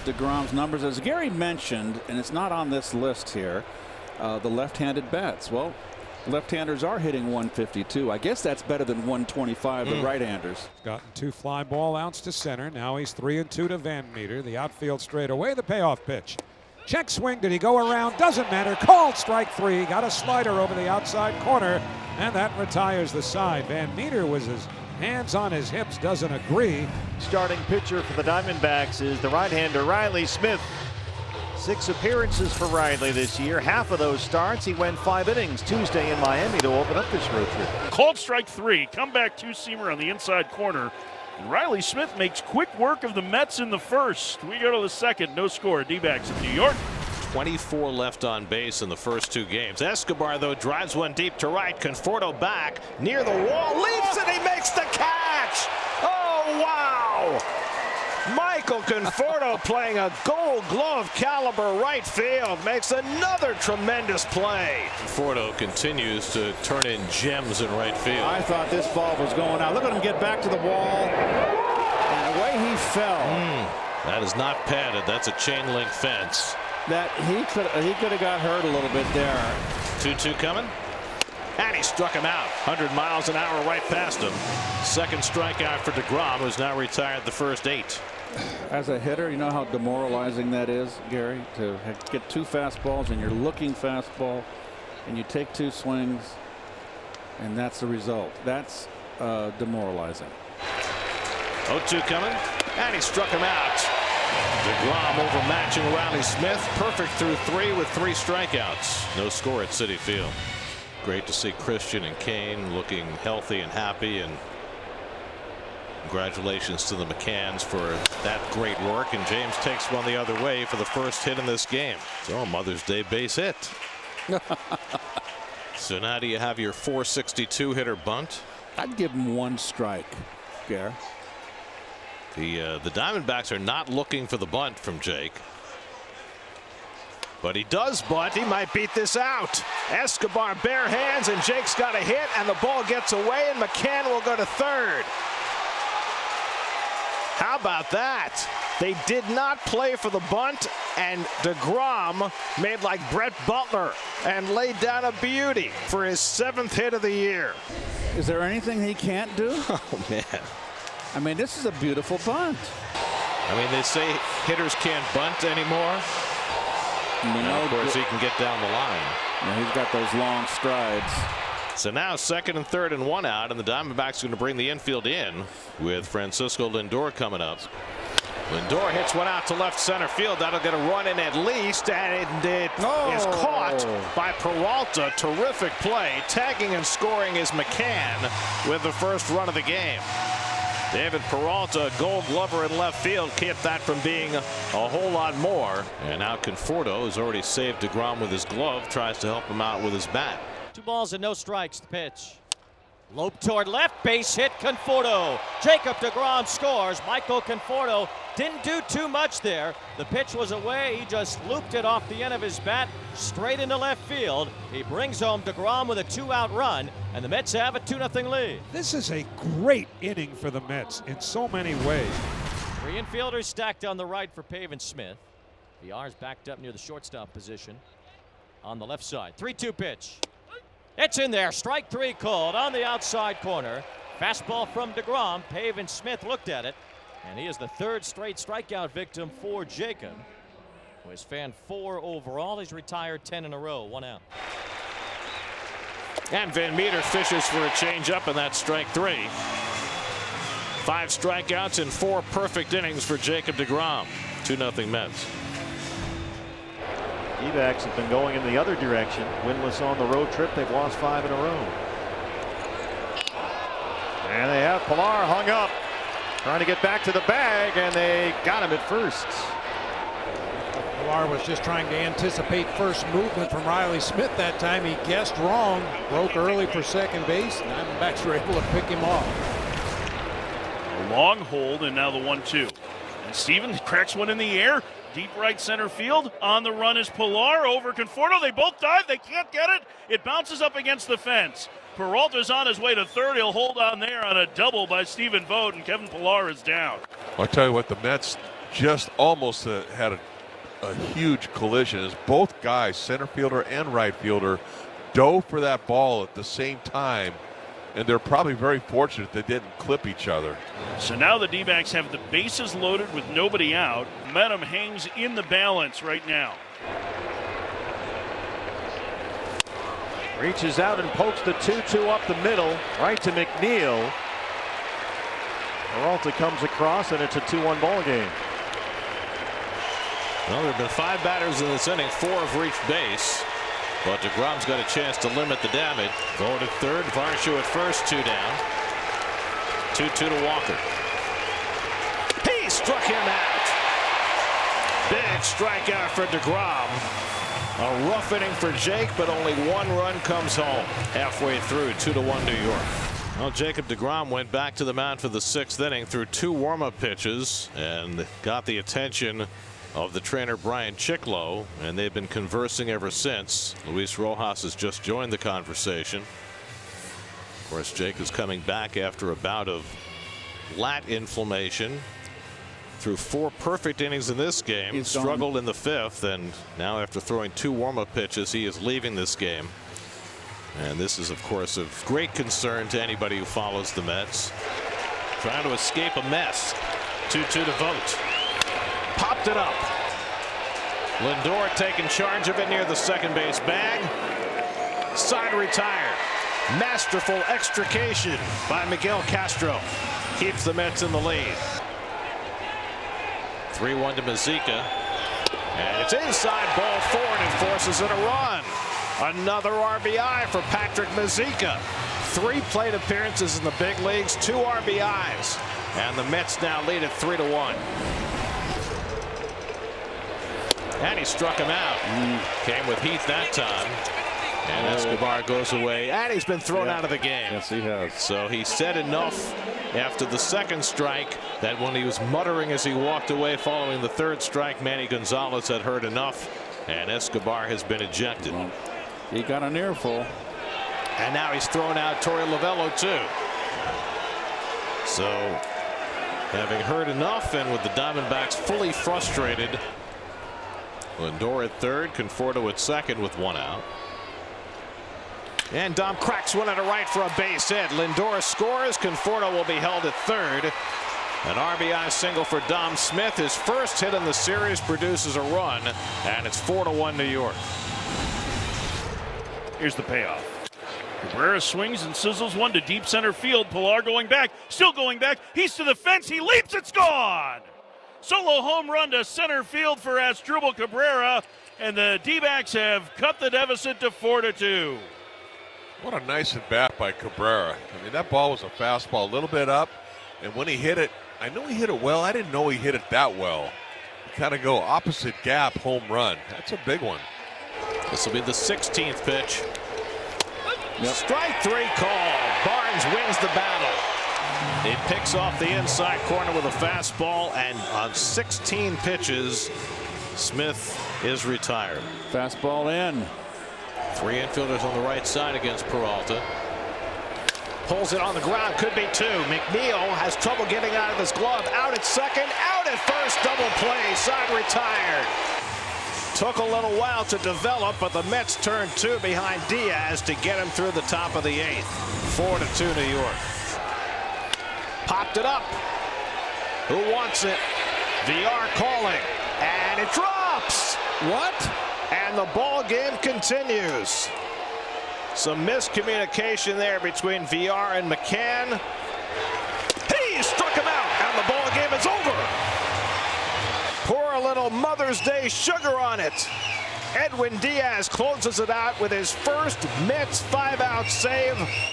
deGrom's numbers, as Gary mentioned, and it's not on this list here, the left-handed bats. Well, left-handers are hitting 152. I guess that's better than 125, the right-handers. Gotten 2 fly ball outs to center. Now he's 3-2 to Van Meter. The outfield straight away. The payoff pitch. Check swing. Did he go around? Doesn't matter. Called strike 3. Got a slider over the outside corner, and that retires the side. Van Meter was his hands on his hips. Doesn't agree. Starting pitcher for the Diamondbacks is the right-hander Riley Smith. 6 appearances for Riley this year. Half of those starts, he went 5 innings Tuesday in Miami to open up this road trip. Called strike 3. Comeback two-seamer on the inside corner. And Riley Smith makes quick work of the Mets in the first. We go to the second. No score. D-backs in New York. 24 left on base in the first 2 games. Escobar, though, drives one deep to right. Conforto back near the wall. Leaps and he makes the catch. Oh, wow. Michael Conforto playing a Gold Glove caliber right field makes another tremendous play. Conforto continues to turn in gems in right field. I thought this ball was going out. Look at him get back to the wall. And the way he fell. That is not padded. That's a chain link fence. That he could have got hurt a little bit there. 2-2 coming. And he struck him out. 100 miles an hour right past him. Second strikeout for deGrom, who's now retired the first 8. As a hitter, you know how demoralizing that is, Gary, to get 2 fastballs and you're looking fastball and you take 2 swings and that's the result. That's demoralizing. 0-2 coming, and he struck him out. deGrom overmatching Riley Smith. Perfect through 3 with 3 strikeouts. No score at Citi Field. Great to see Christian and Kane looking healthy and happy, and congratulations to the McCanns for that great work. And James takes one the other way for the first hit in this game. So Mother's Day base hit. So now do you have your 462 hitter bunt? I'd give him 1 strike, Gary. The Diamondbacks are not looking for the bunt from Jake. But he does bunt. He might beat this out. Escobar bare hands, and Jake's got a hit, and the ball gets away, and McCann will go to third. How about that? They did not play for the bunt, and deGrom made like Brett Butler and laid down a beauty for his 7th hit of the year. Is there anything he can't do? Oh, man. I mean, this is a beautiful bunt. I mean, they say hitters can't bunt anymore. Of course, he can get down the line. Yeah, he's got those long strides. So now 2nd and 3rd and 1 out, and the Diamondbacks are going to bring the infield in with Francisco Lindor coming up. Lindor hits one out to left center field. That'll get a run in at least, and it is caught by Peralta. Terrific play. Tagging and scoring is McCann with the first run of the game. David Peralta, Gold Glover in left field, kept that from being a whole lot more. And now Conforto has already saved deGrom with his glove, tries to help him out with his bat. 2 balls and no strikes. The pitch. Lope toward left, base hit. Conforto. Jacob deGrom scores. Michael Conforto didn't do too much there. The pitch was away. He just looped it off the end of his bat straight into left field. He brings home deGrom with a 2-out run, and the Mets have a 2-0 lead. This is a great inning for the Mets in so many ways. 3 infielders stacked on the right for Pavin Smith. VR's backed up near the shortstop position on the left side. 3-2 pitch. It's in there. Strike 3 called on the outside corner. Fastball from deGrom. Pavin Smith looked at it, and he is the 3rd straight strikeout victim for Jacob, who has fanned 4 overall. He's retired 10 in a row. 1 out. And Van Meter fishes for a changeup, and that's strike 3. 5 strikeouts in 4 perfect innings for Jacob deGrom. 2-0 Mets. D-backs have been going in the other direction. Winless on the road trip. They've lost 5 in a row. And they have Pilar hung up, trying to get back to the bag, and they got him at first. Pilar was just trying to anticipate first movement from Riley Smith that time. He guessed wrong, broke early for second base, and Diamondbacks were able to pick him off. A long hold, and now the 1-2. And Stevens cracks one in the air. Deep right center field. On the run is Pilar over Conforto. They both dive. They can't get it. It bounces up against the fence. Peralta's on his way to third. He'll hold on there on a double by Stephen Vogt, and Kevin Pilar is down. I'll tell you what, the Mets just almost had a huge collision as both guys, center fielder and right fielder, dove for that ball at the same time, and they're probably very fortunate they didn't clip each other. So now the D-backs have the bases loaded with nobody out. Momentum hangs in the balance right now. Reaches out and pokes the 2-2 up the middle, right to McNeil. Peralta comes across, and it's a 2-1 ball game. Well, there have been 5 batters in this inning. 4 have reached base. But deGrom's got a chance to limit the damage. Forward at third, Varsho at first, 2 down. 2-2 to Walker. He struck him out. Big strikeout for deGrom. A rough inning for Jake, but only 1 run comes home halfway through. 2-1 New York. Well, Jacob deGrom went back to the mound for the 6th inning through 2 warm-up pitches and got the attention of the trainer Brian Chiclo, and they've been conversing ever since. Luis Rojas has just joined the conversation. Of course, Jake is coming back after a bout of lat inflammation. Through 4 perfect innings in this game, He's struggled in the 5th, and now after throwing 2 warm-up pitches, he is leaving this game. And this is, of course, of great concern to anybody who follows the Mets. Trying to escape a mess. 2-2 to Vogt. Popped it up. Lindor taking charge of it near the second base bag. Side retired. Masterful extrication by Miguel Castro. Keeps the Mets in the lead. 3-1 to Mazika. And it's inside, ball 4, and it forces in a run. Another RBI for Patrick Mazika. 3 plate appearances in the big leagues, 2 RBIs. And the Mets now lead at 3-1. And he struck him out. Came with heat that time. And Escobar goes away. And he's been thrown out of the game. Yes, he has. So he said enough after the 2nd strike that when he was muttering as he walked away following the 3rd strike, Manny Gonzalez had heard enough. And Escobar has been ejected. Well, he got an earful. And now he's thrown out Torey Lovello too. So having heard enough, and with the Diamondbacks fully frustrated, Lindor at third, Conforto at second with 1 out. And Dom cracks one at a right for a base hit. Lindor scores. Conforto will be held at third. An RBI single for Dom Smith. His first hit in the series produces a run, and it's 4-1 New York. Here's the payoff. Cabrera swings and sizzles one to deep center field. Pilar going back, still going back. He's to the fence. He leaps. It's gone. Solo home run to center field for Asdrubal Cabrera, and the D-backs have cut the deficit to 4-2. What a nice at bat by Cabrera. I mean, that ball was a fastball, a little bit up, and when he hit it, I know he hit it well. I didn't know he hit it that well. Kind of go opposite gap home run. That's a big one. This will be the 16th pitch. Strike 3 call. Barnes wins the battle. He picks off the inside corner with a fastball, and on 16 pitches, Smith is retired. Fastball in. 3 infielders on the right side against Peralta. Pulls it on the ground, could be 2. McNeil has trouble getting out of his glove. Out at second, out at first, double play, side retired. Took a little while to develop, but the Mets turned 2 behind Diaz to get him through the top of the 8th. 4-2 New York. Popped it up. Who wants it? VR calling, and it drops. What? And the ball game continues. Some miscommunication there between VR and McCann. He struck him out, and the ball game is over. Pour a little Mother's Day sugar on it. Edwin Diaz closes it out with his first Mets 5-out save.